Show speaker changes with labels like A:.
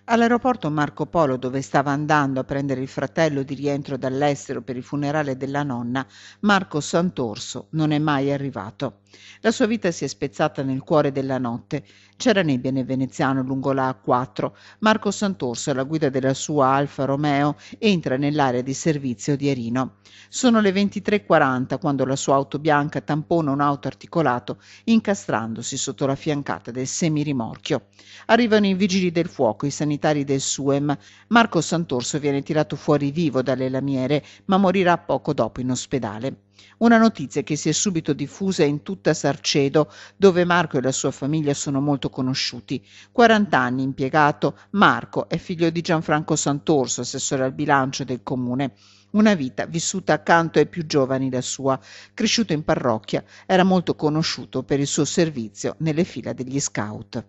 A: All'aeroporto Marco Polo, dove stava andando a prendere il fratello di rientro dall'estero per il funerale della nonna, Marco Sant'Orso non è mai arrivato. La sua vita si è spezzata nel cuore della notte. C'era nebbia nel veneziano lungo la A4. Marco Sant'Orso, alla guida della sua Alfa Romeo, entra nell'area di servizio di Erino. Sono le 23:40 quando la sua auto bianca tampona un auto articolato, incastrandosi sotto la fiancata del semirimorchio. Arrivano i vigili del fuoco, i sanitari del SUEM. Marco Sant'Orso viene tirato fuori vivo dalle lamiere, ma morirà poco dopo in ospedale. Una notizia che si è subito diffusa in tutta Sarcedo, dove Marco e la sua famiglia sono molto conosciuti. 40 anni impiegato, Marco è figlio di Gianfranco Sant'Orso, assessore al bilancio del comune. Una vita vissuta accanto ai più giovani la sua. Cresciuto in parrocchia, era molto conosciuto per il suo servizio nelle fila degli scout.